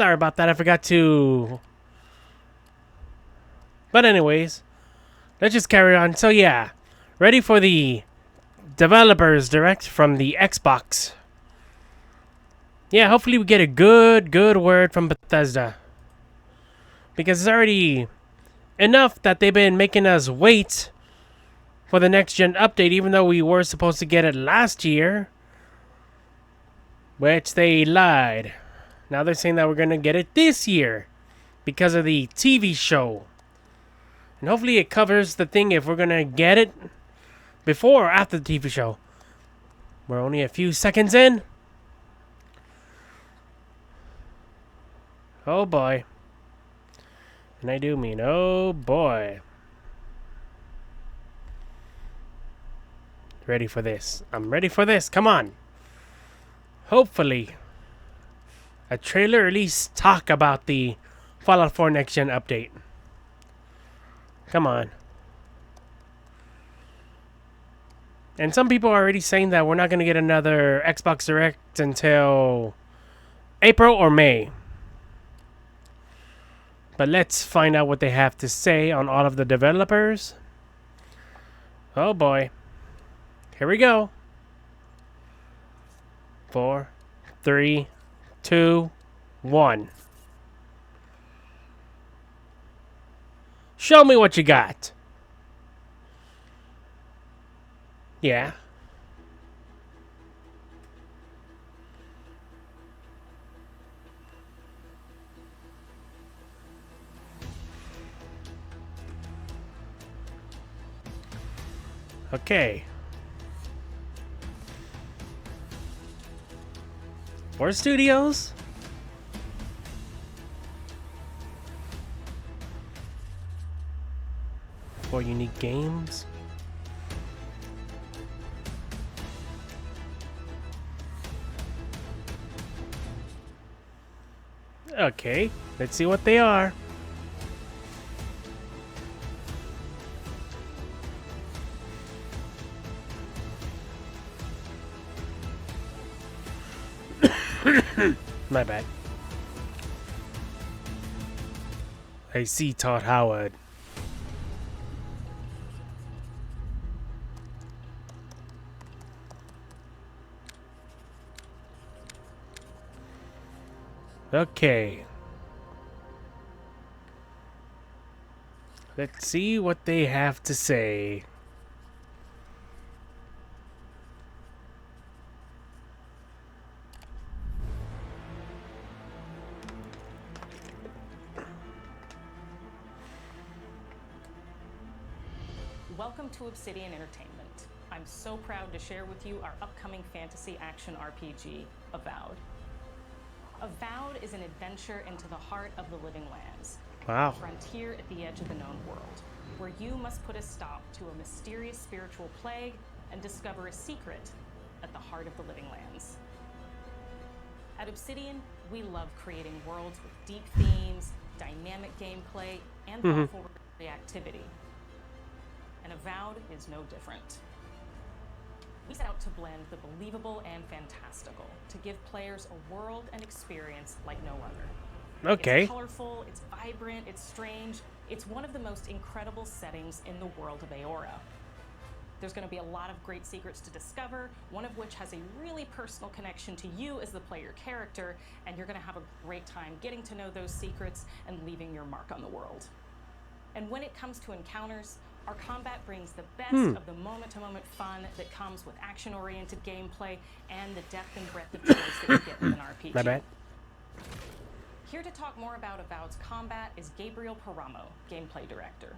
Sorry about that. I forgot to. But anyways, let's just carry on. So yeah, ready for the developers direct from the Xbox. Yeah, hopefully we get a good word from Bethesda. Because it's already enough that they've been making us wait for the next gen update, even though we were supposed to get it last year. Which they lied. Now they're saying that we're going to get it this year because of the TV show. And hopefully it covers the thing if we're going to get it before or after the TV show. We're only a few seconds in. Oh boy. And I do mean, oh boy. Ready for this. I'm ready for this. Come on. Hopefully, a trailer at least talk about the Fallout 4 Next Gen update. Come on. And some people are already saying that we're not going to get another Xbox Direct until April or May. But let's find out what they have to say on all of the developers. Oh boy. Here we go. 4, 3, 2, 1. Show me what you got. Yeah. Okay. More studios? For unique games? Okay, let's see what they are. My bad. I see Todd Howard. Okay. Let's see what they have to say. Welcome to Obsidian Entertainment. I'm so proud to share with you our upcoming fantasy action RPG, Avowed. Avowed is an adventure into the heart of the living lands. Wow. A frontier at the edge of the known world, where you must put a stop to a mysterious spiritual plague and discover a secret at the heart of the living lands. At Obsidian, we love creating worlds with deep themes, dynamic gameplay, and thoughtful reactivity. And Avowed is no different. We set out to blend the believable and fantastical to give players a world and experience like no other. Okay. It's colorful, it's vibrant, it's strange. It's one of the most incredible settings in the world of Aora. There's going to be a lot of great secrets to discover, one of which has a really personal connection to you as the player character, and you're going to have a great time getting to know those secrets and leaving your mark on the world. And when it comes to encounters, our combat brings the best of the moment-to-moment fun that comes with action-oriented gameplay and the depth and breadth of choice that you get with an RPG. My bad. Here to talk more about Avowed's combat is Gabriel Paramo, gameplay director.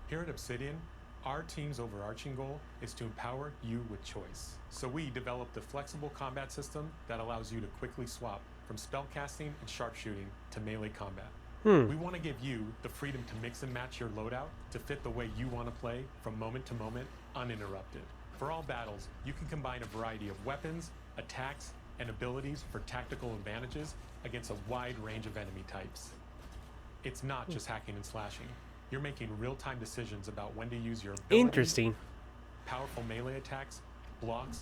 Here at Obsidian, our team's overarching goal is to empower you with choice. So we developed a flexible combat system that allows you to quickly swap from spellcasting and sharpshooting to melee combat. We want to give you the freedom to mix and match your loadout to fit the way you want to play from moment to moment, uninterrupted. For all battles, you can combine a variety of weapons, attacks, and abilities for tactical advantages against a wide range of enemy types. It's not just hacking and slashing. You're making real-time decisions about when to use your abilities, Interesting. powerful melee attacks, blocks,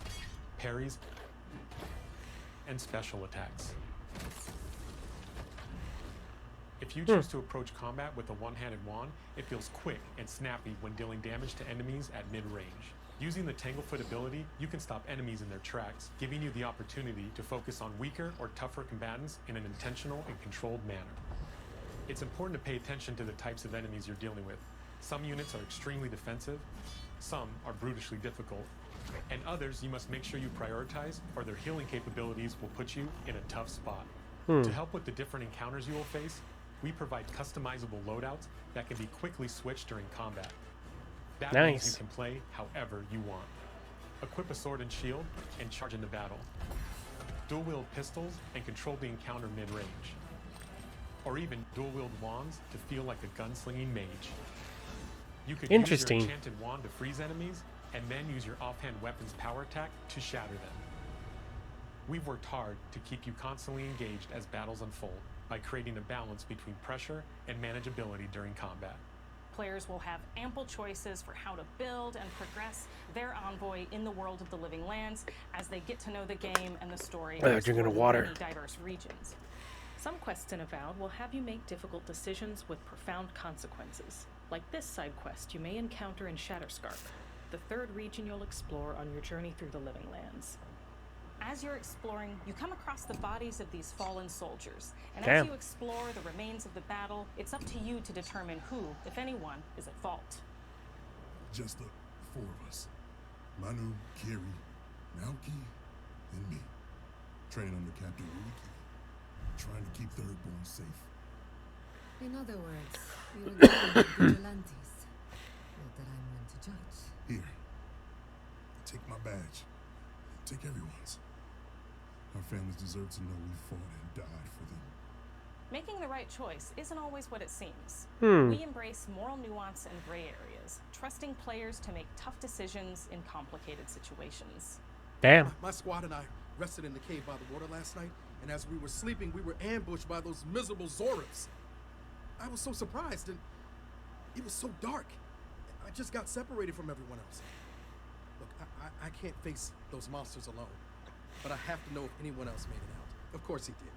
parries, and special attacks. If you choose to approach combat with a one-handed wand, it feels quick and snappy when dealing damage to enemies at mid-range. Using the Tanglefoot ability, you can stop enemies in their tracks, giving you the opportunity to focus on weaker or tougher combatants in an intentional and controlled manner. It's important to pay attention to the types of enemies you're dealing with. Some units are extremely defensive, some are brutishly difficult, and others you must make sure you prioritize, or their healing capabilities will put you in a tough spot. To help with the different encounters you will face, we provide customizable loadouts that can be quickly switched during combat. That means you can play however you want. Equip a sword and shield and charge into battle. Dual-wield pistols and control the encounter mid-range. Or even dual-wield wands to feel like a gunslinging mage. You could use your enchanted wand to freeze enemies, and then use your offhand weapon's power attack to shatter them. We've worked hard to keep you constantly engaged as battles unfold by creating a balance between pressure and manageability during combat. Players will have ample choices for how to build and progress their envoy in the world of the Living Lands as they get to know the game and the story of the many diverse regions. Some quests in Avowed will have you make difficult decisions with profound consequences, like this side quest you may encounter in Shatterscarp, the third region you'll explore on your journey through the Living Lands. As you're exploring, you come across the bodies of these fallen soldiers, and as you explore the remains of the battle, it's up to you to determine who, if anyone, is at fault. Just the four of us. Manu, Kiri, Naoki, and me. Training under Captain Ruki. Trying to keep Thirdborn safe. In other words, we were given vigilantes. Not that I'm one to judge. Here. Take my badge. Take everyone's. Our families deserve to know we fought and died for them. Making the right choice isn't always what it seems. We embrace moral nuance and gray areas, trusting players to make tough decisions in complicated situations. Damn. My squad and I rested in the cave by the water last night, and as we were sleeping, we were ambushed by those miserable Zorubs. I was so surprised, and it was so dark. I just got separated from everyone else. Look, I can't face those monsters alone, but I have to know if anyone else made it out. Of course he did.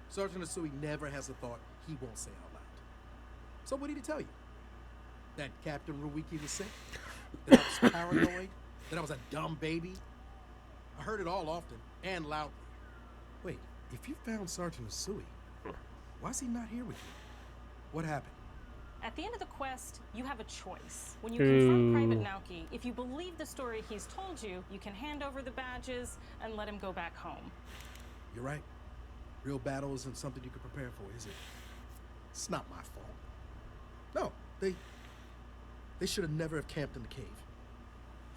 Sergeant Asui never has a thought he won't say out loud. So what did he tell you? That Captain Ruiki was sick? That I was paranoid? That I was a dumb baby? I heard it all often and loudly. Wait, if you found Sergeant Asui, why is he not here with you? What happened? At the end of the quest, you have a choice. When you confront Private Naoki, if you believe the story he's told you, you can hand over the badges and let him go back home. You're right. Real battle isn't something you can prepare for, is it? It's not my fault. No, they should have never have camped in the cave.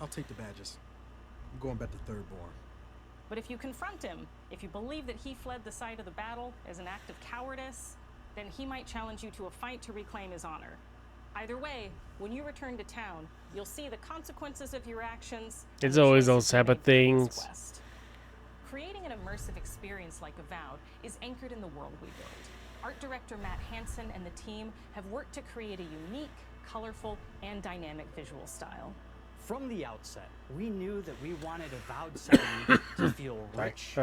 I'll take the badges. I'm going back to Thirdborn. But if you confront him, if you believe that he fled the site of the battle as an act of cowardice, then he might challenge you to a fight to reclaim his honor. Either way, when you return to town, you'll see the consequences of your actions. It's always those type of things. Creating an immersive experience like Avowed is anchored in the world we build. Art director Matt Hansen and the team have worked to create a unique, colorful, and dynamic visual style. From the outset, we knew that we wanted Avowed setting to feel rich,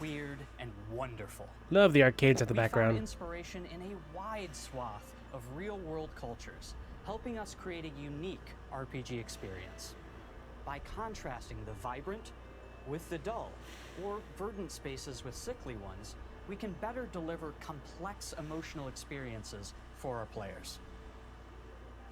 weird, and wonderful. Love the arcades at the we background. Found inspiration in a wide swath of real-world cultures, helping us create a unique RPG experience. By contrasting the vibrant with the dull, or verdant spaces with sickly ones, we can better deliver complex emotional experiences for our players.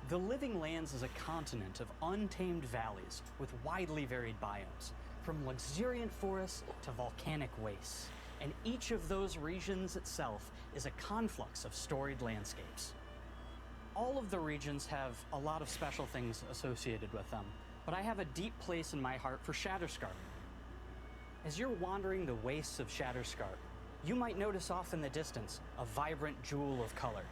The Living Lands is a continent of untamed valleys with widely varied biomes, from luxuriant forests to volcanic wastes, and each of those regions itself is a conflux of storied landscapes. All of the regions have a lot of special things associated with them, but I have a deep place in my heart for Shatterscarp. As you're wandering the wastes of Shatterscarp, you might notice off in the distance a vibrant jewel of color.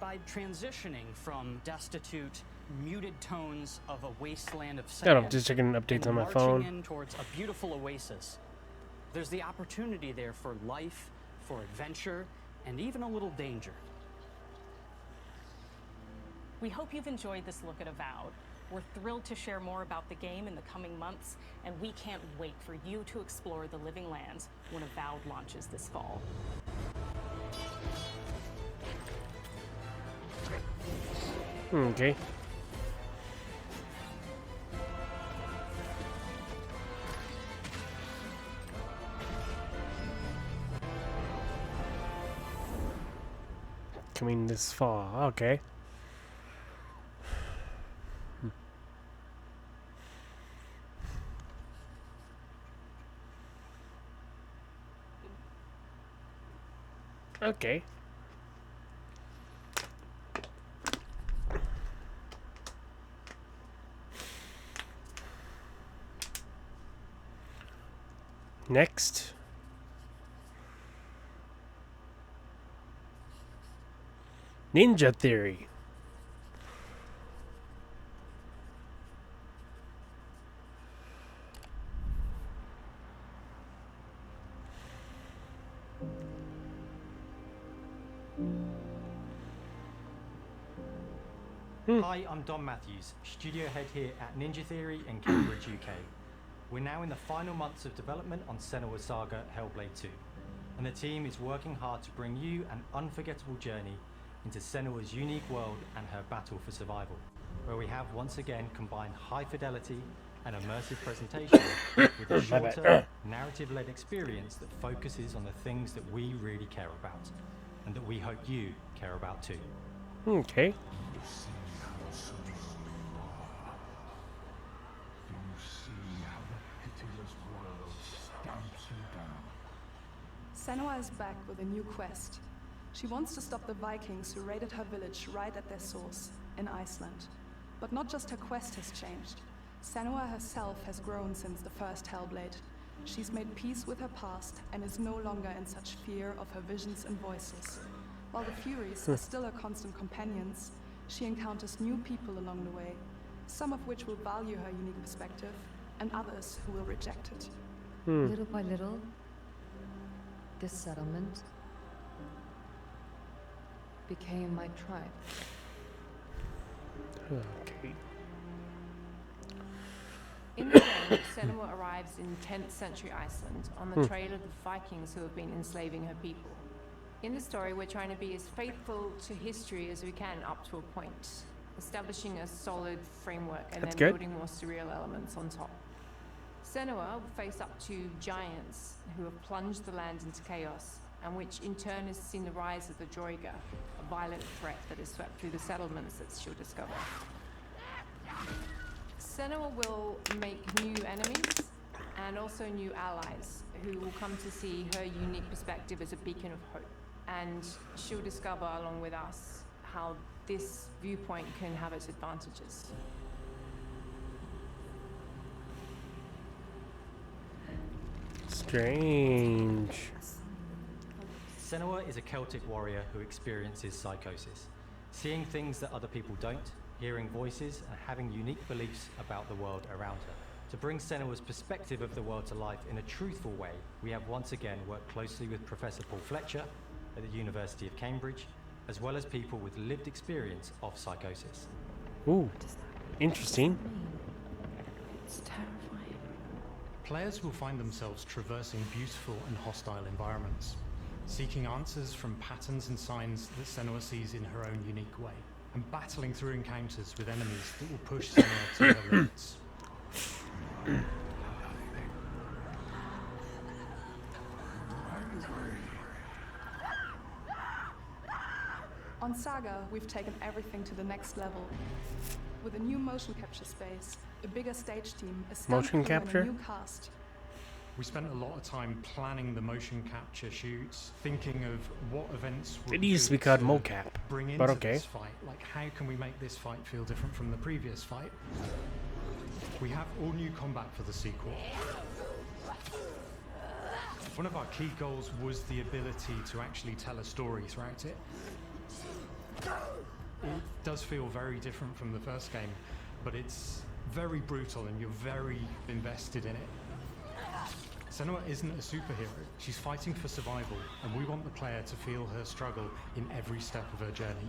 By transitioning from destitute, muted tones of a wasteland of sand, I'm just checking updates on my phone. In towards a beautiful oasis, there's the opportunity there for life, for adventure, and even a little danger. We hope you've enjoyed this look at Avowed. We're thrilled to share more about the game in the coming months, and we can't wait for you to explore the Living Lands when Avowed launches this fall. Okay. Coming this far. Okay. Okay. Next. Ninja Theory. Hi, I'm Don Matthews, studio head here at Ninja Theory in Cambridge, UK. We're now in the final months of development on Senua's Saga Hellblade 2, and the team is working hard to bring you an unforgettable journey into Senua's unique world and her battle for survival, where we have once again combined high fidelity and immersive presentation with a shorter, narrative-led experience that focuses on the things that we really care about, and that we hope you care about too. Okay. Senua is back with a new quest. She wants to stop the Vikings who raided her village right at their source, in Iceland. But not just her quest has changed. Senua herself has grown since the first Hellblade. She's made peace with her past and is no longer in such fear of her visions and voices. While the Furies are still her constant companions, she encounters new people along the way, some of which will value her unique perspective, and others who will reject it. Little by little, this settlement became my tribe. Okay. In the game, Senua arrives in 10th century Iceland on the trail of the Vikings who have been enslaving her people. In the story, we're trying to be as faithful to history as we can up to a point, establishing a solid framework and then building more surreal elements on top. Senua will face up to giants who have plunged the land into chaos, and which in turn has seen the rise of the Droiga, a violent threat that has swept through the settlements that she'll discover. Senua will make new enemies and also new allies who will come to see her unique perspective as a beacon of hope. And she'll discover along with us how this viewpoint can have its advantages. Strange. Senua is a Celtic warrior who experiences psychosis, seeing things that other people don't, hearing voices, and having unique beliefs about the world around her. To bring Senua's perspective of the world to life in a truthful way, we have once again worked closely with Professor Paul Fletcher at the University of Cambridge, as well as people with lived experience of psychosis. Ooh, interesting. It's terrifying. Players will find themselves traversing beautiful and hostile environments, seeking answers from patterns and signs that Senua sees in her own unique way, and battling through encounters with enemies that will push Senua to her limits. On Saga, we've taken everything to the next level. With a new motion capture space, a bigger stage team, a stunt Motion crew, and capture? a new cast. We spent a lot of time planning the motion capture shoots, thinking of what events would It used to be good called to mocap, bring into but okay. this fight. Like, how can we make this fight feel different from the previous fight? We have all new combat for the sequel. One of our key goals was the ability to actually tell a story throughout it. It does feel very different from the first game, but it's very brutal and you're very invested in it. Senua isn't a superhero. She's fighting for survival, and we want the player to feel her struggle in every step of her journey.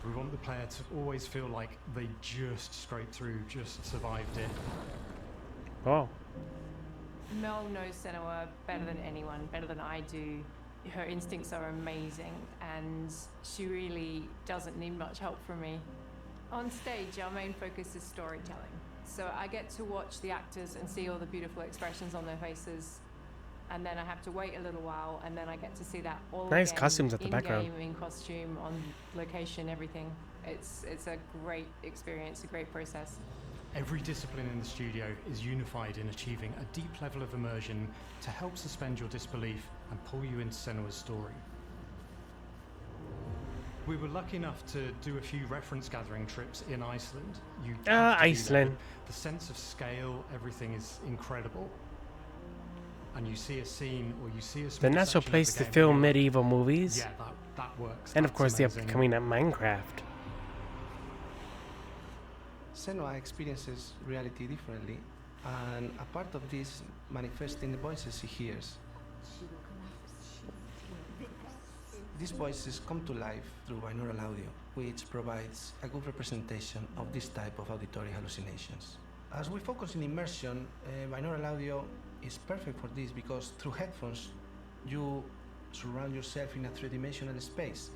We want the player to always feel like they just scraped through, just survived it. Oh. Mel knows Senua better than anyone, better than I do. her instincts are amazing, and she really doesn't need much help from me. On stage, our main focus is storytelling. So I get to watch the actors and see all the beautiful expressions on their faces, and then I have to wait a little while, and then I get to see that all Nice again, costumes at the in background. game, in costume, on location, everything. It's a great experience, a great process. Every discipline in the studio is unified in achieving a deep level of immersion to help suspend your disbelief and pull you into Senua's story. We were lucky enough to do a few reference gathering trips in Iceland. You have to do that. Iceland. The sense of scale, everything is incredible. And you see a scene or you see a The small natural section of place the to game film and you're like, medieval movies. yeah, that works. And of That's course the amazing. upcoming Minecraft. Senua experiences reality differently, and a part of this manifests in the voices he hears. These voices come to life through binaural audio, which provides a good representation of this type of auditory hallucinations. As we focus in immersion, binaural audio is perfect for this because through headphones you surround yourself in a three-dimensional space.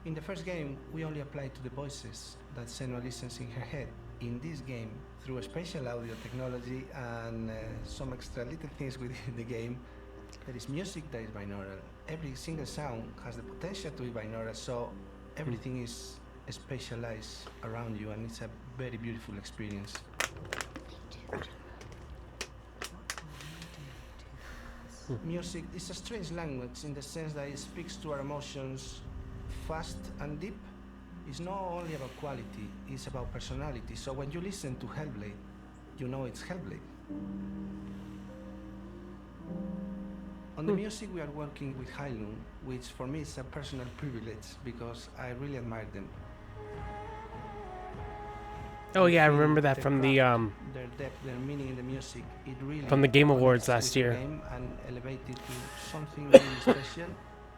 In the first game, we only applied to the voices that Senua listens in her head. In this game, through a spatial audio technology and some extra little things within the game, there is music that is binaural. Every single sound has the potential to be binaural, so everything is spatialized around you, and it's a very beautiful experience. Music is a strange language in the sense that it speaks to our emotions fast and deep. It's not only about quality, it's about personality. So when you listen to Hellblade, you know it's Hellblade. On the music, we are working with Heilung, which for me is a personal privilege because I really admire them. Oh yeah, I feel remember that their from the craft, their depth, their meaning in the music. It really from the Game Awards connects last with the year. game and elevate it to something really special.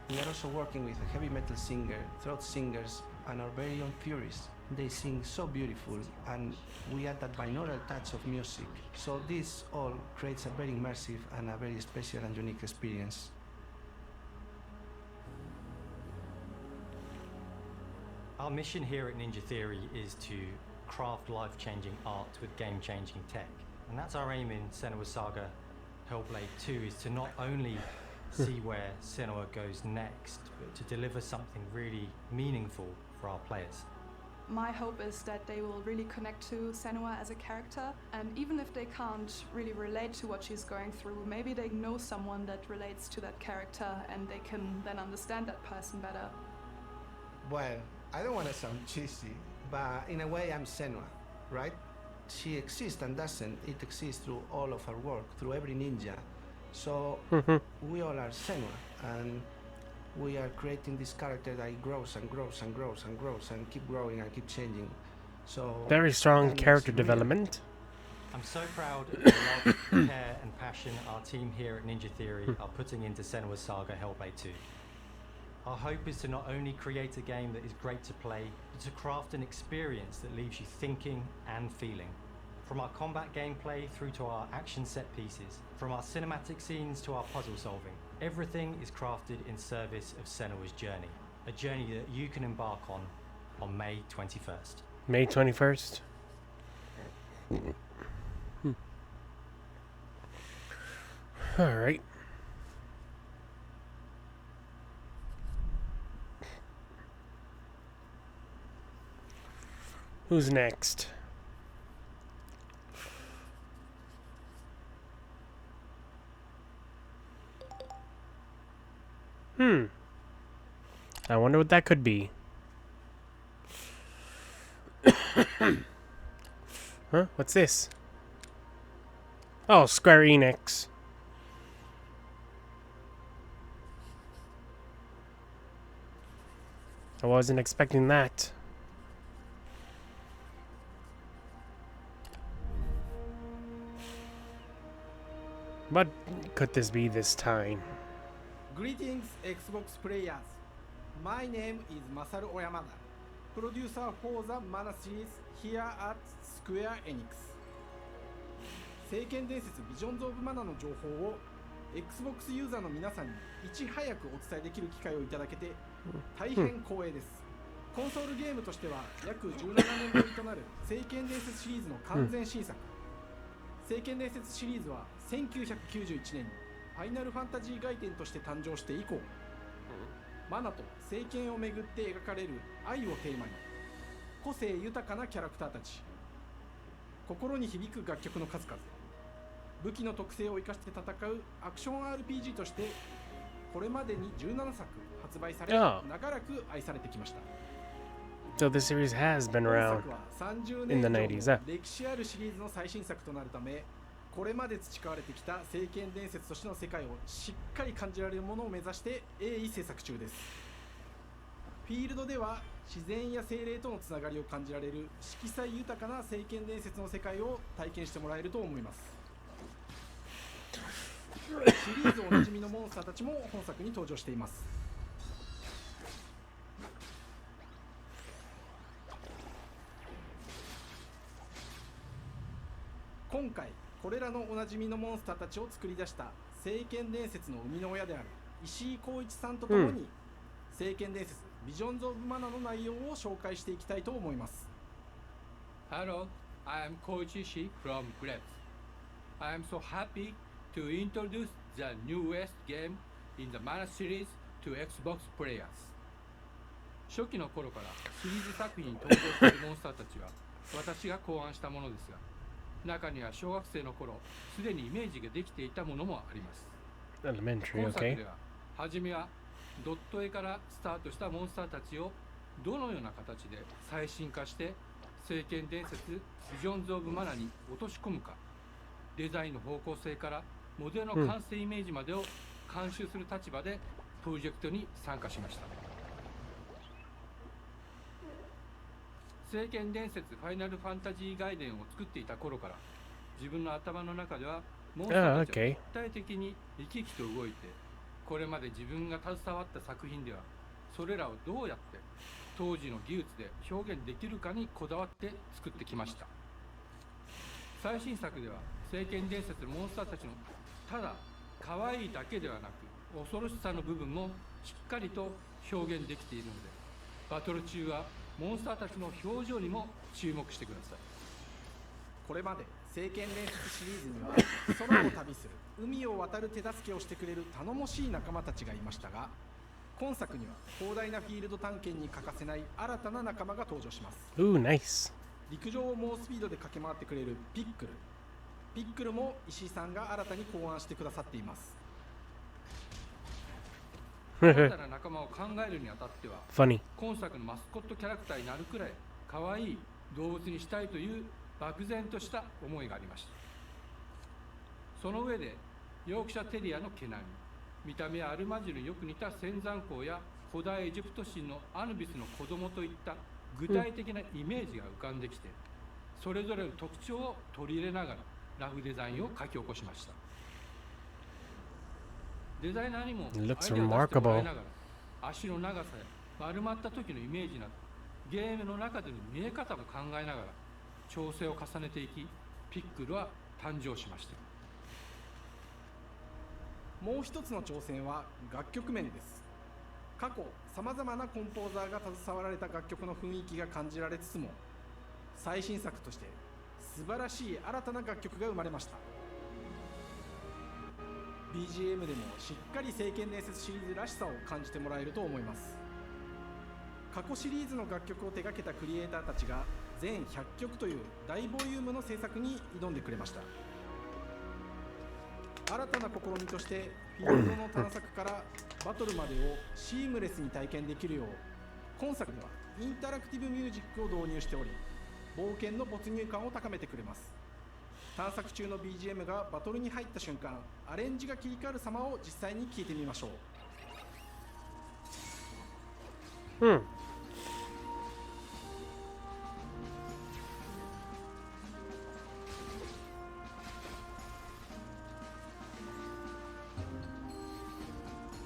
We are also working with a heavy metal singer, throat singers, and our very own Furies. They sing so beautiful, and we add that binaural touch of music. So this all creates a very immersive and a very special and unique experience. Our mission here at Ninja Theory is to craft life-changing art with game-changing tech. And that's our aim in Senua's Saga Hellblade 2, is to not only see where Senua goes next, but to deliver something really meaningful for our players. My hope is that they will really connect to Senua as a character, and even if they can't really relate to what she's going through, maybe they know someone that relates to that character and they can then understand that person better. Well, I don't want to sound cheesy, but in a way I'm Senua, right? She exists and doesn't. It exists through all of our work, through every ninja. So we all are Senua, and we are creating this character that grows and grows and grows and grows and keep growing and keep changing. So Very strong that makes character it real. development. I'm so proud of the love, care and passion our team here at Ninja Theory are putting into Senua's Saga Hellblade 2. Our hope is to not only create a game that is great to play, but to craft an experience that leaves you thinking and feeling. From our combat gameplay through to our action set pieces, from our cinematic scenes to our puzzle solving, everything is crafted in service of Senua's journey. A journey that you can embark on May 21st. May 21st. Alright. Who's next? I wonder what that could be. Huh? What's this? Oh, Square Enix. I wasn't expecting that. What could this be this time? Greetings, Xbox players. My name is Masaru Oyamada, producer for the Mana series here at Square Enix. 聖剣伝説 Visions of Mana の情報を Xbox ユーザーの皆さんにいち早くお伝えできる機会をいただけて大変光栄です。コンソールゲームとしては約17年ぶりとなる聖剣伝説シリーズの完全新作。聖剣伝説シリーズは1991年にファイナルファンタジー外伝として誕生して以降、マナと聖剣をめぐって描かれる愛をテーマに、個性豊かなキャラクターたち、心に響く楽曲の数々、武器の特性を生かして戦うアクション RPG としてこれまでに17作発売され、長らく愛されてきました。So this series has been 本 around 作は30 in the 年 90s. 以上の歴史あるシリーズの最新作となるため、これまで培われてきた聖剣伝説としての世界をしっかり感じられるものを目指して鋭意制作中です。フィールドでは自然や精霊とのつながりを感じられる色彩豊かな聖剣伝説の世界を体験してもらえると思います。シリーズおなじみのモンスターたちも本作に登場しています。今回これらのおなじみのモンスターたちを作り出した聖剣伝説の生みの親である石井浩一さんとともに、聖剣伝説ビジョンズ・オブ・マナの内容を紹介していきたいと思います。 Hello, I am Koichi Ishii from Grabs. I am so happy to introduce the newest game in the Mana series to Xbox players. 初期の頃からシリーズ作品に登場しているモンスターたちは私が考案したものですが、中には小学生の頃すでにイメージができていたものもあります。 Elementary, 今作 okay. では初めはドット絵からスタートしたモンスターたちをどのような形で最新化して聖剣伝説ビジョンズ・オブ・マナに落とし込むか、デザインの方向性からモデルの完成イメージまでを監修する立場でプロジェクトに参加しました。聖剣伝説ファイナルファンタジー外伝を作っていた頃から自分の頭の中ではモンスターたちは立体的に生き生きと動いて、これまで自分が携わった作品ではそれらをどうやって当時の技術で表現できるかにこだわって作ってきました。最新作では聖剣伝説のモンスターたちのただ可愛いだけではなく恐ろしさの部分もしっかりと表現できているので、バトル中はモンスターたちの表情にも注目してください。これまで聖剣伝説シリーズには空を旅する海を渡る手助けをしてくれる頼もしい仲間たちがいましたが、今作には広大なフィールド探検に欠かせない新たな仲間が登場します。 Ooh, nice. 陸上を猛スピードで駆け回ってくれるピックル。ピックルも石井さんが新たに考案してくださっています。新たな仲間を考えるにあたっては、Funny. 今作のマスコットキャラクターになるくらい可愛い動物にしたいという漠然とした思いがありました。その上でヨークシャテリアの毛並み、見た目やアルマジルによく似た仙山港や古代エジプト神のアヌビスの子供といった具体的なイメージが浮かんできて、それぞれの特徴を取り入れながらラフデザインを書き起こしました。デザイナーにもアイデアを出してもらいながら、足の長さや丸まった時のイメージなどゲームの中での見え方も考えながら調整を重ねていき、ピックルは誕生しました。もう一つの挑戦は楽曲面です。過去さまざまなコンポーザーが携わられた楽曲の雰囲気が感じられつつも、最新作として素晴らしい新たな楽曲が生まれました。 BGM でもしっかり聖剣伝説シリーズらしさを感じてもらえると思います。過去シリーズの楽曲を手掛けたクリエイターたちが全100曲という大ボリュームの制作に挑んでくれました。新たな試みとしてフィールドの探索からバトルまでをシームレスに体験できるよう、今作ではインタラクティブミュージックを導入しており、冒険の没入感を高めてくれます。探索中の BGM がバトルに入った瞬間、アレンジが切り替わる様を実際に聞いてみましょう。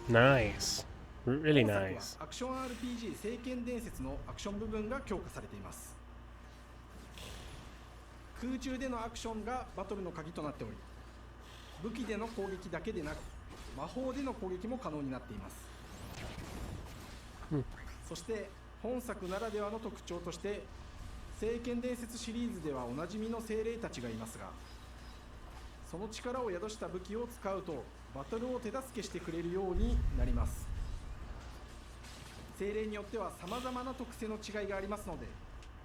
Nice. Really 今作は nice. アクション RPG 聖剣伝説のアクション部分が強化されています。空中でのアクションがバトルの鍵となっており、武器での攻撃だけでなく魔法での攻撃も可能になっています、そして本作ならではの特徴として聖剣伝説シリーズではおなじみの精霊たちがいますが、その力を宿した武器を使うとバトルを手助けしてくれるようになります。精霊によっては様々な特性の違いがありますので、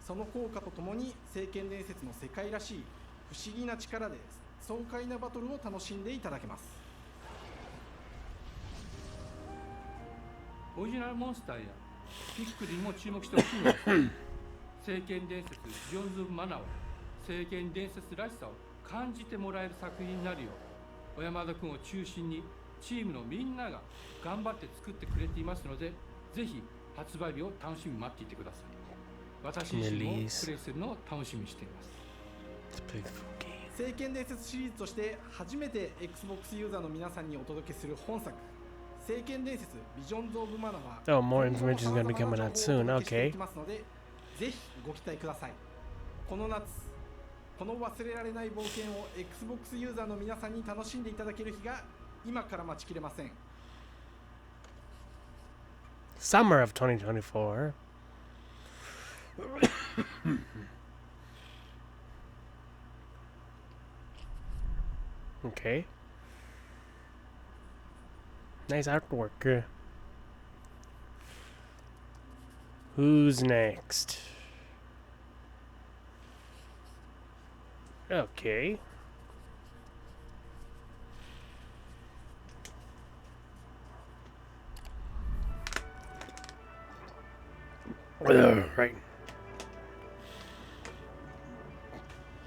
その効果とともに聖剣伝説の世界らしい不思議な力で爽快なバトルを楽しんでいただけます。オリジナルモンスターやピックリにも注目してほしいのです聖剣伝説ビヨンズ・オブ・マナーは聖剣伝説らしさを感じてもらえる作品になるよう、小山田君を中心にチームのみんなが頑張って作ってくれていますので、ぜひ発売日を楽しみに待っていてください。私自身もプレイするのを楽しみにしています。聖剣伝説シリーズとして初めて Xbox ユーザーの皆さんにお届けする本作、聖剣伝説ビジョンズ・オブ・マナーは Oh, more information is going to be coming out soon. Okay. ぜひご期待ください。この夏、この忘れられない冒険を Xbox ユーザーの皆さんに楽しんでいただける日が今から待ちきれません。Summer of 2024. Okay. Nice artwork. Who's next? Okay. Right.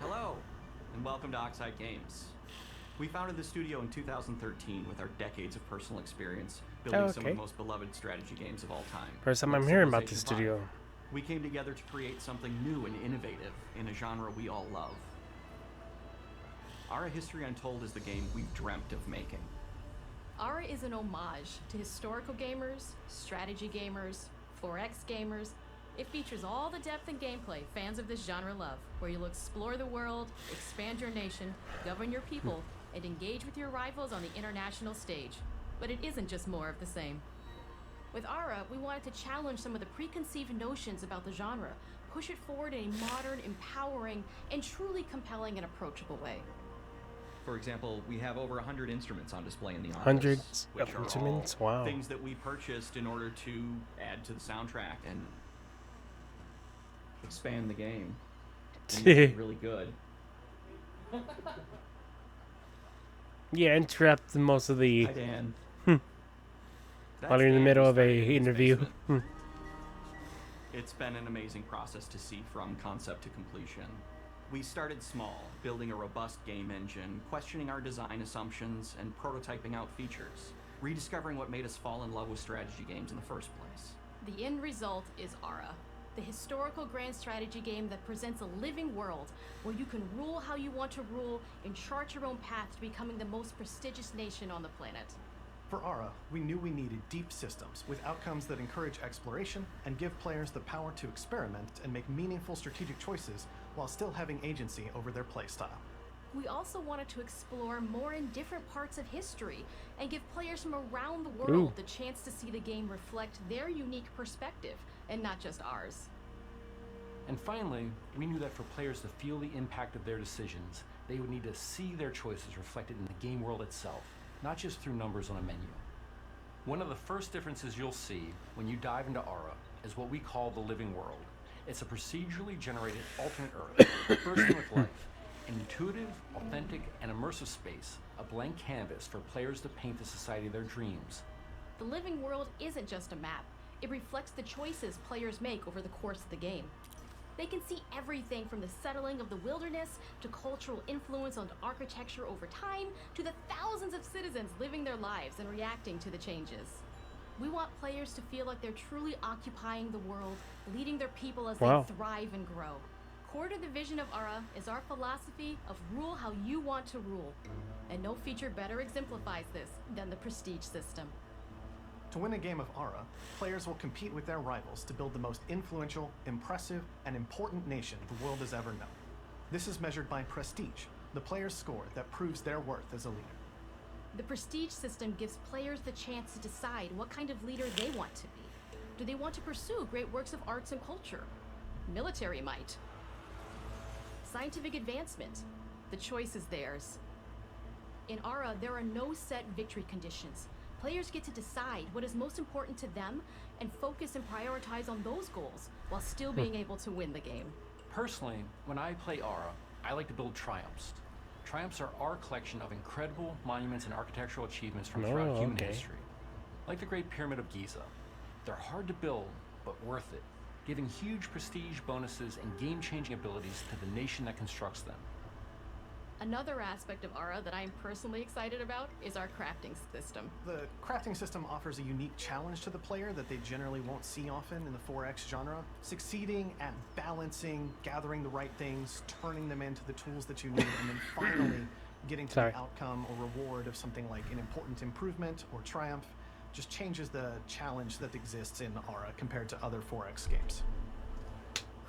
Hello, and welcome to Oxide Games. We founded the studio in 2013 with our decades of personal experience building some of the most beloved strategy games of all time. First time I'm hearing about this studio. We came together to create something new and innovative in a genre we all love. Ara History Untold is the game we've dreamt of making. Ara is an homage to historical gamers, strategy gamers, 4X gamers. It features all the depth and gameplay fans of this genre love, where you'll explore the world, expand your nation, govern your people, and engage with your rivals on the international stage. But it isn't just more of the same. With Ara, we wanted to challenge some of the preconceived notions about the genre, push it forward in a modern, empowering, and truly compelling and approachable way. For example, we have over 100 instruments on display in the office. Hundreds which of are instruments? all Wow. things that we purchased in order to add to the soundtrack and expand the game. And make it really good. Yeah, interrupt most of the. Hi, Dan. While you're in the middle of a interview. It's been an amazing process to see from concept to completion. We started small, building a robust game engine, questioning our design assumptions, and prototyping out features, rediscovering what made us fall in love with strategy games in the first place. The end result is Ara, the historical grand strategy game that presents a living world where you can rule how you want to rule and chart your own path to becoming the most prestigious nation on the planet. For Ara, we knew we needed deep systems with outcomes that encourage exploration and give players the power to experiment and make meaningful strategic choices while still having agency over their playstyle. We also wanted to explore more in different parts of history and give players from around the world the chance to see the game reflect their unique perspective and not just ours. And finally, we knew that for players to feel the impact of their decisions, they would need to see their choices reflected in the game world itself, not just through numbers on a menu. One of the first differences you'll see when you dive into Ara is what we call the living world. It's a procedurally generated alternate Earth, bursting with life, an intuitive, authentic, and immersive space, a blank canvas for players to paint the society of their dreams. The living world isn't just a map. It reflects the choices players make over the course of the game. They can see everything from the settling of the wilderness to cultural influence on architecture over time to the thousands of citizens living their lives and reacting to the changes. We want players to feel like they're truly occupying the world, leading their people as they thrive and grow. Core to the vision of Ara is our philosophy of rule how you want to rule. And no feature better exemplifies this than the prestige system. To win a game of Ara, players will compete with their rivals to build the most influential, impressive, and important nation the world has ever known. This is measured by prestige, the player's score that proves their worth as a leader. The prestige system gives players the chance to decide what kind of leader they want to be. Do they want to pursue great works of arts and culture? Military might. Scientific advancement. The choice is theirs. In Ara, there are no set victory conditions. Players get to decide what is most important to them and focus and prioritize on those goals while still being able to win the game. Personally, when I play Ara, I like to build triumphs. Triumphs are our collection of incredible monuments and architectural achievements from throughout human history. Like the Great Pyramid of Giza. They're hard to build, but worth it, giving huge prestige bonuses and game-changing abilities to the nation that constructs them. Another aspect of Ara that I'm personally excited about is our crafting system. The crafting system offers a unique challenge to the player that they generally won't see often in the 4X genre. Succeeding at balancing, gathering the right things, turning them into the tools that you need, and then finally getting to the outcome or reward of something like an important improvement or triumph just changes the challenge that exists in Ara compared to other 4X games.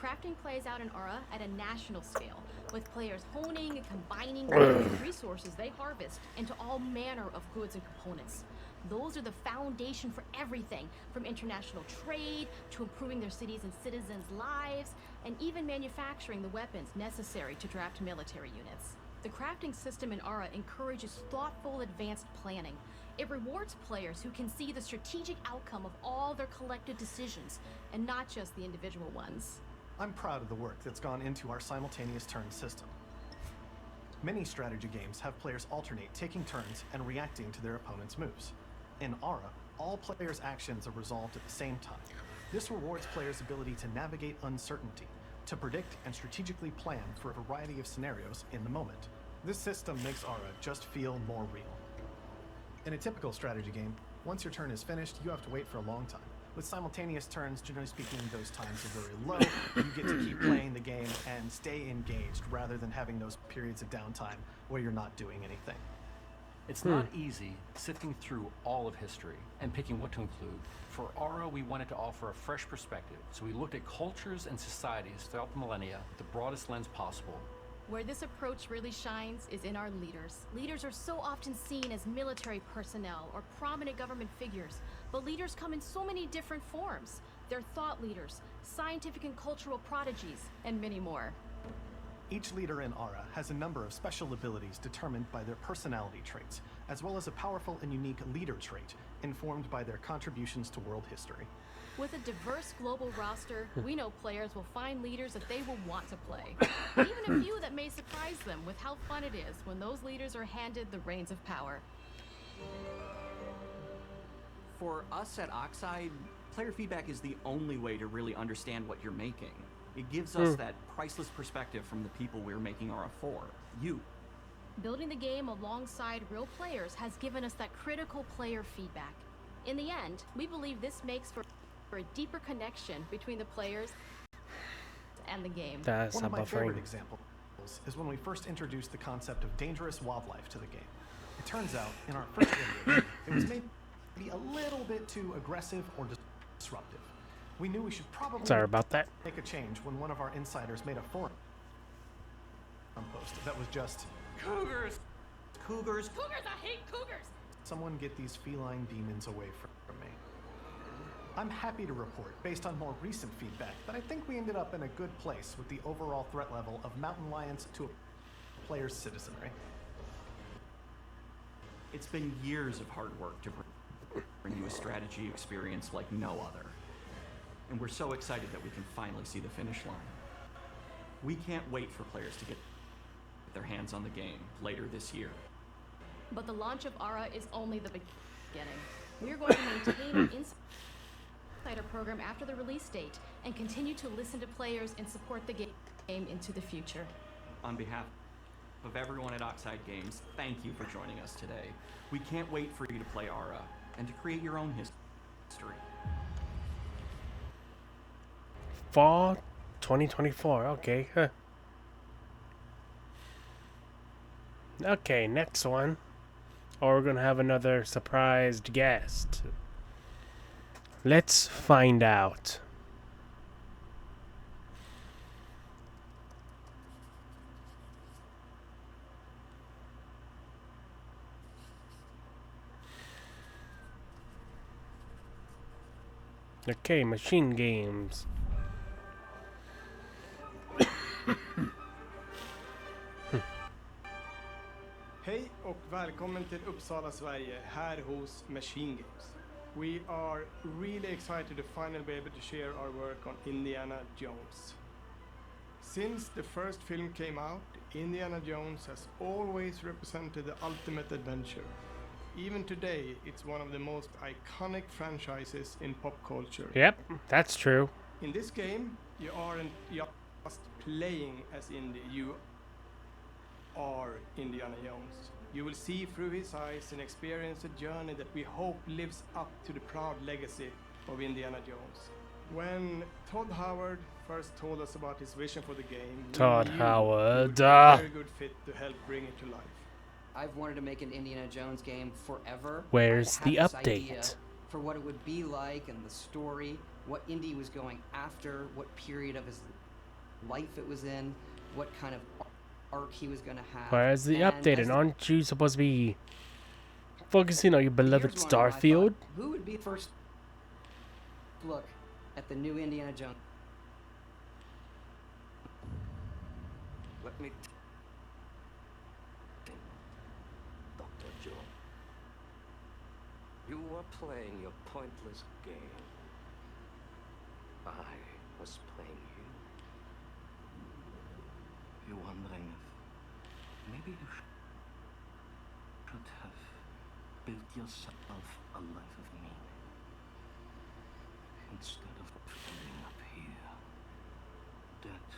Crafting plays out in Ara at a national scale, with players honing and combining the resources they harvest into all manner of goods and components. Those are the foundation for everything, from international trade to improving their cities and citizens' lives, and even manufacturing the weapons necessary to draft military units. The crafting system in Ara encourages thoughtful, advanced planning. It rewards players who can see the strategic outcome of all their collective decisions, and not just the individual ones. I'm proud of the work that's gone into our simultaneous turn system. Many strategy games have players alternate taking turns and reacting to their opponent's moves. In Ara, all players' actions are resolved at the same time. This rewards players' ability to navigate uncertainty, to predict and strategically plan for a variety of scenarios in the moment. This system makes Ara just feel more real. In a typical strategy game, once your turn is finished, you have to wait for a long time. With simultaneous turns, generally speaking, those times are very low. You get to keep playing the game and stay engaged rather than having those periods of downtime where you're not doing anything. It's not easy sifting through all of history and picking what to include. For Ara, we wanted to offer a fresh perspective, so we looked at cultures and societies throughout the millennia with the broadest lens possible. Where this approach really shines is in our leaders. Leaders are so often seen as military personnel or prominent government figures, but leaders come in so many different forms. They're thought leaders, scientific and cultural prodigies, and many more. Each leader in Ara has a number of special abilities determined by their personality traits, as well as a powerful and unique leader trait informed by their contributions to world history. With a diverse global roster, we know players will find leaders that they will want to play. And even a few that may surprise them with how fun it is when those leaders are handed the reins of power. For us at Oxide, player feedback is the only way to really understand what you're making. It gives us that priceless perspective from the people we're making Ara for, you. Building the game alongside real players has given us that critical player feedback. In the end, we believe this makes for a deeper connection between the players and the game. One of my favorite examples is when we first introduced the concept of dangerous wildlife to the game. It turns out, in our first iteration, it was maybe a little bit too aggressive or disruptive. We knew we should probably make a change when one of our insiders made a forum post that was just Cougars! Cougars! Cougars! I hate cougars! Someone get these feline demons away from me. I'm happy to report, based on more recent feedback, that I think we ended up in a good place with the overall threat level of mountain lions to a player's citizenry. It's been years of hard work to bring you a strategy experience like no other. And we're so excited that we can finally see the finish line. We can't wait for players to get their hands on the game later this year. But the launch of Ara is only the beginning. We're going to maintain an insider program after the release date and continue to listen to players and support the game into the future. On behalf of everyone at Oxide Games, thank you for joining us today. We can't wait for you to play Ara and to create your own history. Fall 2024. Okay. Huh. Okay, next one. Or we're gonna have another surprised guest. Let's find out. Okay, machine games. Hej och välkommen till Uppsala, Sverige, här hos Machine Games. We are really excited to finally be able to share our work on Indiana Jones. Since the first film came out, Indiana Jones has always represented the ultimate adventure. Even today, it's one of the most iconic franchises in pop culture. Yep, that's true. In this game, you aren't just playing as Indy, you are Indiana Jones. You will see through his eyes and experience a journey that we hope lives up to the proud legacy of Indiana Jones. When Todd Howard first told us about his vision for the game, Todd we knew Howard. he would be a very good fit to help bring it to life. I've wanted to make an Indiana Jones game forever. Where's I the had this update? idea for what it would be like and the story, what Indy was going after, what period of his life it was in, what kind of arc he was going to have. Where's the And update? as And the aren't you supposed to be focusing on your beloved years went on, I thought, Starfield? who would be the first look at the new Indiana Jones? Let me Dr. Jones. You were playing your pointless game. I was playing you. You're wondering if maybe you should have built yourself a life of meaning instead of ending up here, dead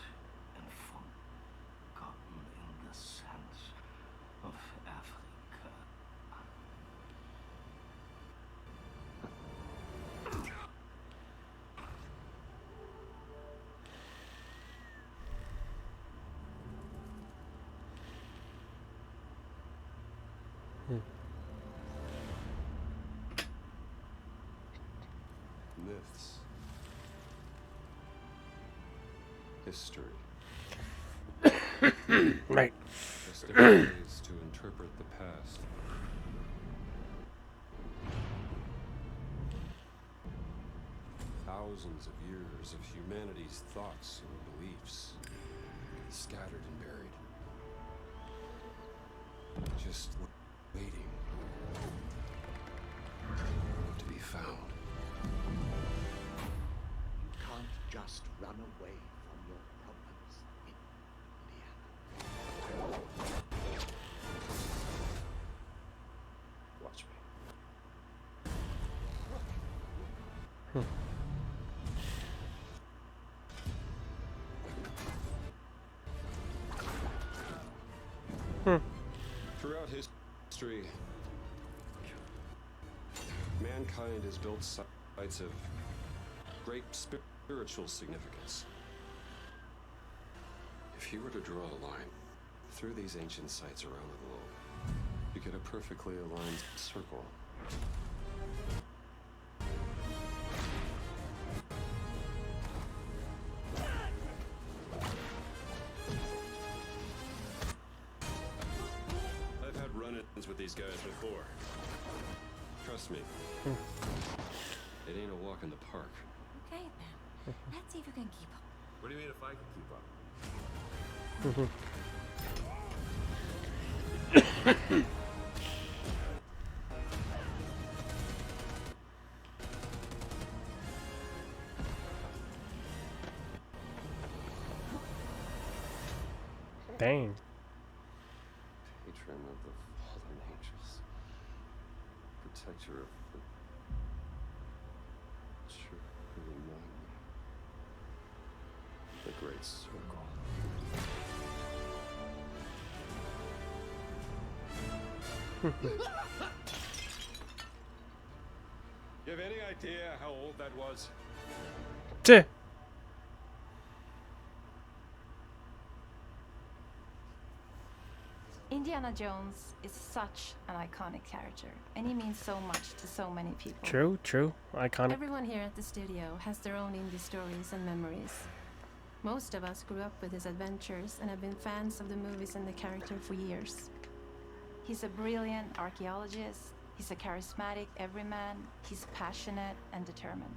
and forgotten in the sands of Africa. Myths. History. Right. Just different ways to interpret the past. Thousands of years of humanity's thoughts and beliefs, scattered and buried. Just waiting to be found. You can't just run away from your problems, Indiana. Watch me. Throughout history, mankind has built sites of great spiritual significance. If you were to draw a line through these ancient sites around the globe, you get a perfectly aligned circle. I've had run-ins with these guys before. Trust me. It ain't a walk in the park. Okay then. Let's see if you can keep up. What do you mean if I can keep up? Dang. Patron of the fallen angels. Protector of the true mind. The Great Circle. You have any idea how old that was? Tuh. Indiana Jones is such an iconic character, and he means so much to so many people. True, true. Iconic. Everyone here at the studio has their own indie stories and memories. Most of us grew up with his adventures and have been fans of the movies and the character for years. He's a brilliant archaeologist, he's a charismatic everyman, he's passionate and determined.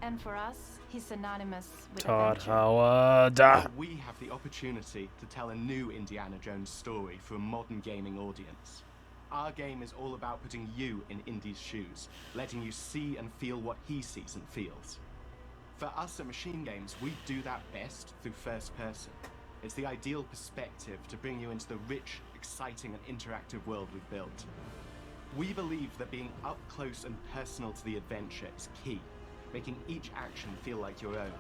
And for us, he's synonymous with Todd adventure. Howard. We have the opportunity to tell a new Indiana Jones story for a modern gaming audience. Our game is all about putting you in Indy's shoes, letting you see and feel what he sees and feels. For us at Machine Games, we do that best through first person. It's the ideal perspective to bring you into the rich, exciting and interactive world we've built. We believe that being up close and personal to the adventure is key, making each action feel like your own.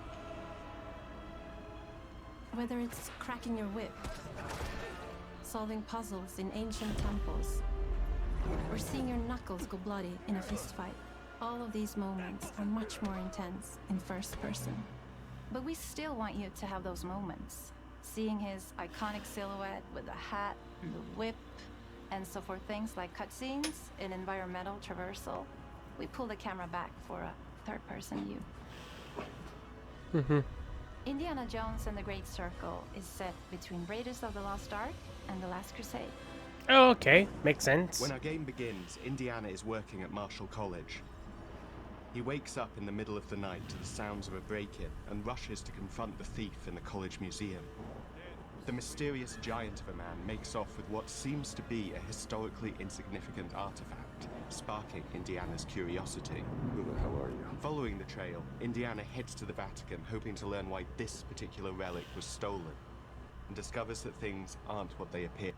Whether it's cracking your whip, solving puzzles in ancient temples, or seeing your knuckles go bloody in a fistfight, all of these moments are much more intense in first person. But we still want you to have those moments. Seeing his iconic silhouette with the hat, the whip, and so for things like cutscenes and environmental traversal, we pull the camera back for a third-person view. Indiana Jones and the Great Circle is set between Raiders of the Lost Ark and The Last Crusade. Oh, okay, makes sense. When our game begins, Indiana is working at Marshall College. He wakes up in the middle of the night to the sounds of a break-in and rushes to confront the thief in the college museum. The mysterious giant of a man makes off with what seems to be a historically insignificant artifact, sparking Indiana's curiosity. Who the hell are you? Following the trail, Indiana heads to the Vatican, hoping to learn why this particular relic was stolen, and discovers that things aren't what they appear.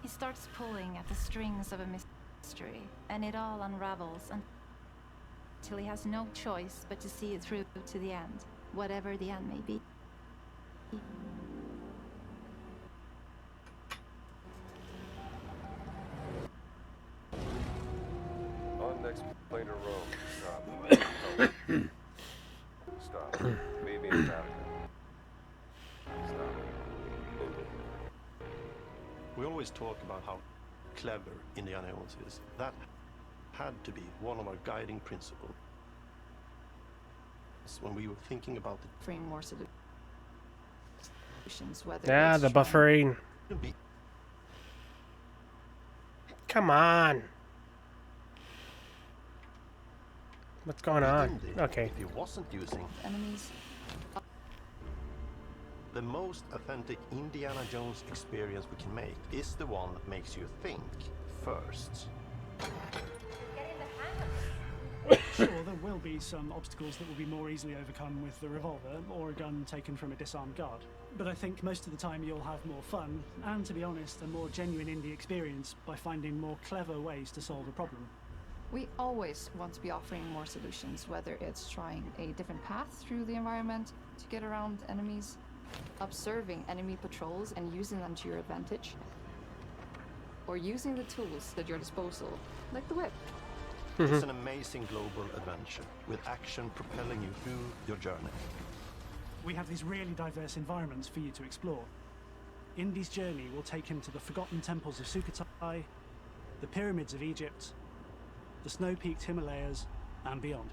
He starts pulling at the strings of a mystery, and it all unravels until he has no choice but to see it through to the end, whatever the end may be. On next plane to Rome. Stop. Stop. Meet me in Vatican. Stop. We always talk about how clever Indiana Jones is. That had to be one of our guiding principles when we were thinking about the offering more solutions. Whether Yeah, the buffering. Come on. What's going on? Okay. If he wasn't using enemies. The most authentic Indiana Jones experience we can make is the one that makes you think first. Sure, there will be some obstacles that will be more easily overcome with the revolver or a gun taken from a disarmed guard. But I think most of the time you'll have more fun and, to be honest, a more genuine indie experience by finding more clever ways to solve a problem. We always want to be offering more solutions, whether it's trying a different path through the environment to get around enemies, observing enemy patrols and using them to your advantage, or using the tools at your disposal, like the whip. It's an amazing global adventure, with action propelling you through your journey. We have these really diverse environments for you to explore. Indy's journey will take him to the forgotten temples of Sukhothai, the pyramids of Egypt, the snow-peaked Himalayas, and beyond.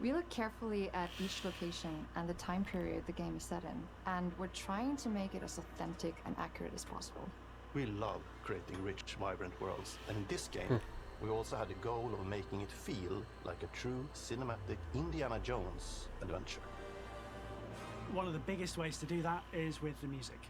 We look carefully at each location and the time period the game is set in, and we're trying to make it as authentic and accurate as possible. We love creating rich, vibrant worlds, and in this game, we also had the goal of making it feel like a true cinematic Indiana Jones adventure. One of the biggest ways to do that is with the music.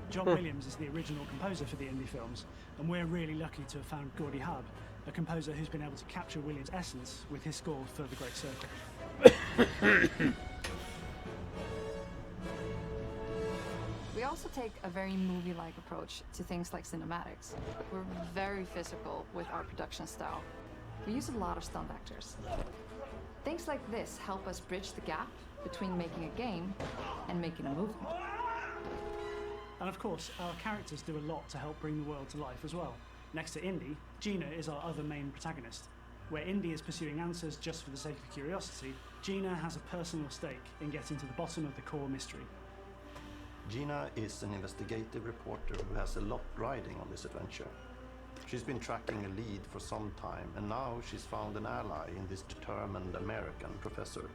John Williams is the original composer for the indie films, and we're really lucky to have found Gordy Hub, a composer who's been able to capture Williams' essence with his score for The Great Circle. We also take a very movie-like approach to things like cinematics. We're very physical with our production style. We use a lot of stunt actors. Things like this help us bridge the gap between making a game and making a movie. And of course, our characters do a lot to help bring the world to life as well. Next to Indy, Gina is our other main protagonist. Where Indy is pursuing answers just for the sake of curiosity, Gina has a personal stake in getting to the bottom of the core mystery. Gina is an investigative reporter who has a lot riding on this adventure. She's been tracking a lead for some time, and now she's found an ally in this determined American professor.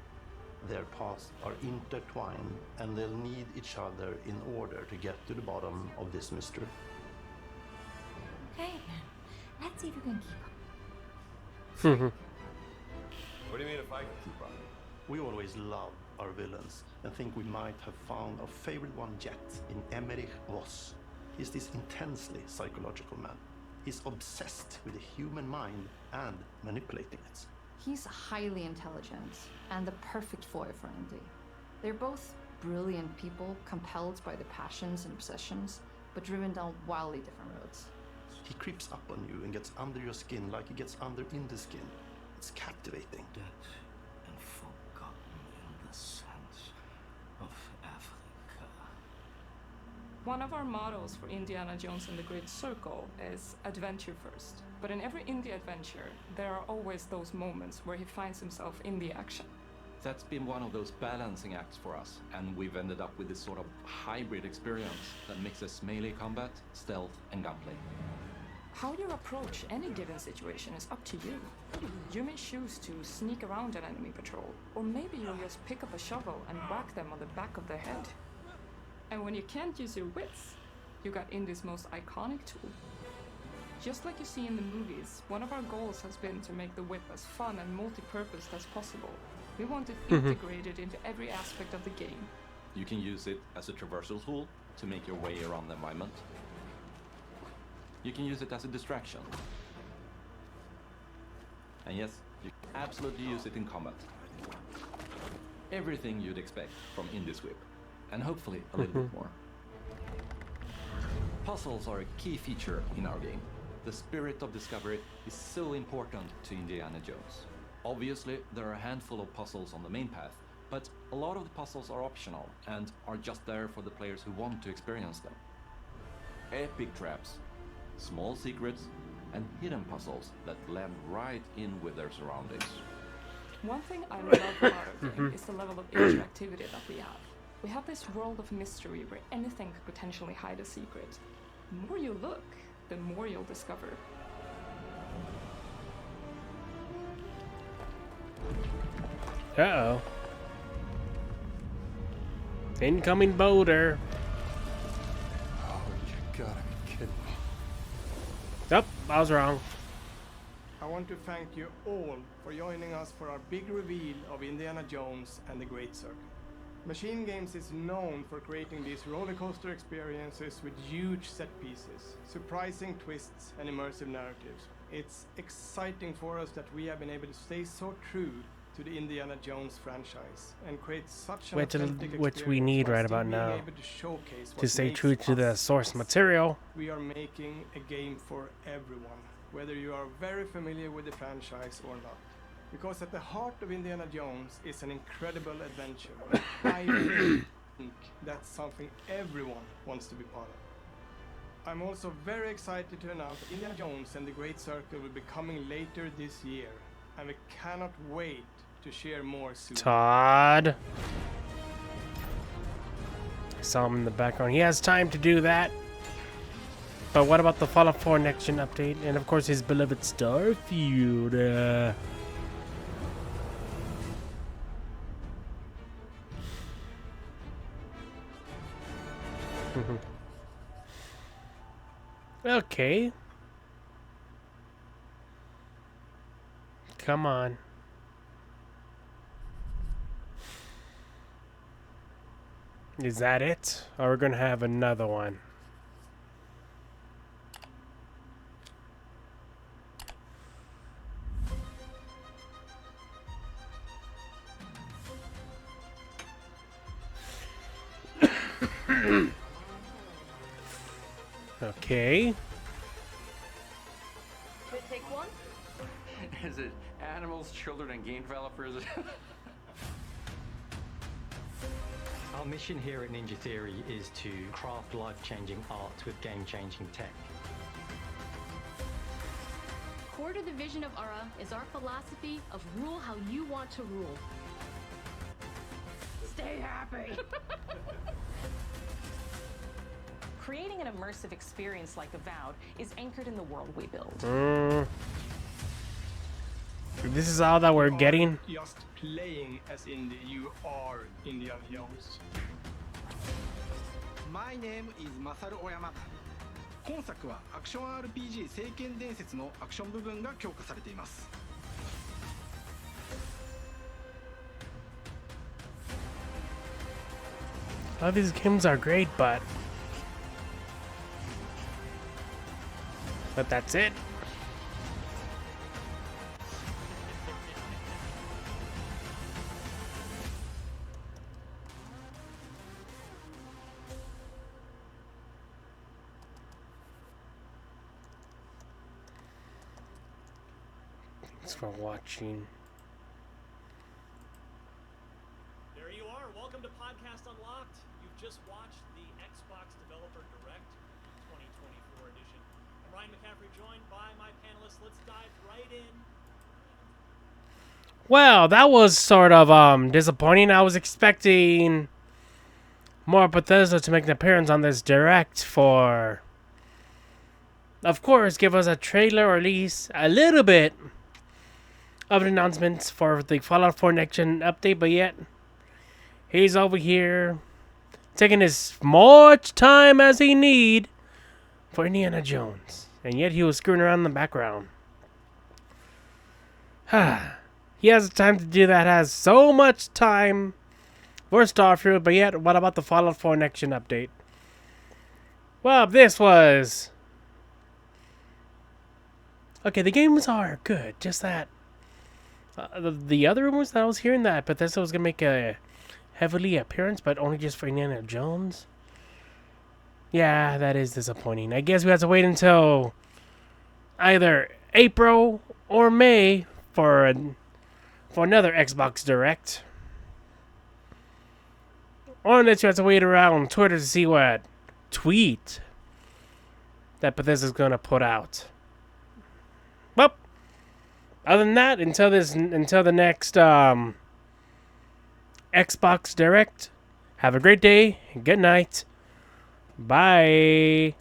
Their paths are intertwined, and they'll need each other in order to get to the bottom of this mystery. Okay, Let's see if you can keep up. What do you mean if I can keep up? We always love our villains and think we might have found our favorite one yet in Emmerich Voss. He's this intensely psychological man. He's obsessed with the human mind and manipulating it. He's highly intelligent and the perfect foil for Indy. They're both brilliant people, compelled by their passions and obsessions, but driven down wildly different roads. He creeps up on you and gets under your skin like he gets under in the skin. It's captivating. Dead and forgotten in the sense of Africa. One of our mottos for Indiana Jones and the Great Circle is adventure first. But in every indie adventure, there are always those moments where he finds himself in the action. That's been one of those balancing acts for us, and we've ended up with this sort of hybrid experience that mixes melee combat, stealth, and gunplay. How you approach any given situation is up to you. You may choose to sneak around an enemy patrol, or maybe you'll just pick up a shovel and whack them on the back of the head. And when you can't use your wits, you got Indy's most iconic tool. Just like you see in the movies, one of our goals has been to make the whip as fun and multi-purpose as possible. We want it integrated into every aspect of the game. You can use it as a traversal tool to make your way around the environment. You can use it as a distraction. And yes, you can absolutely use it in combat. Everything you'd expect from Indy's whip, and hopefully a little bit more. Puzzles are a key feature in our game. The spirit of discovery is so important to Indiana Jones. Obviously, there are a handful of puzzles on the main path, but a lot of the puzzles are optional and are just there for the players who want to experience them. Epic traps, small secrets, and hidden puzzles that blend right in with their surroundings. One thing I love about our game is the level of interactivity that we have. We have this world of mystery where anything could potentially hide a secret. The more you look, the more you'll discover. Uh-oh. Incoming boulder. Oh, you gotta be kidding me. Yep, I was wrong. I want to thank you all for joining us for our big reveal of Indiana Jones and the Great Circle. Machine Games is known for creating these rollercoaster experiences with huge set pieces, surprising twists, and immersive narratives. It's exciting for us that we have been able to stay so true to the Indiana Jones franchise and create such an authentic which we need right about now to stay true to the source material. We are making a game for everyone, whether you are very familiar with the franchise or not. Because at the heart of Indiana Jones is an incredible adventure. I think that's something everyone wants to be part of. I'm also very excited to announce that Indiana Jones and the Great Circle will be coming later this year, and we cannot wait to share more soon. Todd. I saw him in the background. He has time to do that. But what about the Fallout 4 Next Gen update? And of course his beloved Starfield. Okay. Come on. Is that it? Or we're gonna have another one? Okay. Should I take one? Is it animals, children, and game developers? Our mission here at Ninja Theory is to craft life-changing art with game-changing tech. Core to the vision of Aura is our philosophy of rule how you want to rule. Stay happy! Creating an immersive experience like Avowed is anchored in the world we build. This is all that we're getting? Just playing as Indy, you are Indiana Jones. My name is Masaru Oyamata. 今作はアクション RPG 聖剣伝説のアクション部分が強化されています。All these games are great, but that's it. Thanks for watching. There you are. Welcome to Podcast Unlocked. You've just watched the Xbox Developer Direct 2024 edition. I'm Ryan McCaffrey, joined by my panelists. Let's dive right in. Well, that was sort of disappointing. I was expecting more Bethesda to make an appearance on this Direct for, of course, give us a trailer or at least a little bit of an announcement for the Fallout 4 Next Gen update, but yet he's over here taking as much time as he need for Indiana Jones, and yet he was screwing around in the background. He has time to do that, has so much time for Starfield, but yet what about the Fallout 4 Next Gen update? Well, this was... okay, the games are good, just that the other rumors that I was hearing that Bethesda was going to make a heavily appearance, but only just for Indiana Jones. Yeah, that is disappointing. I guess we have to wait until either April or May for another Xbox Direct. Or unless you have to wait around Twitter to see what tweet that Bethesda's going to put out. Well, other than that, until the next Xbox Direct, have a great day and good night. Bye.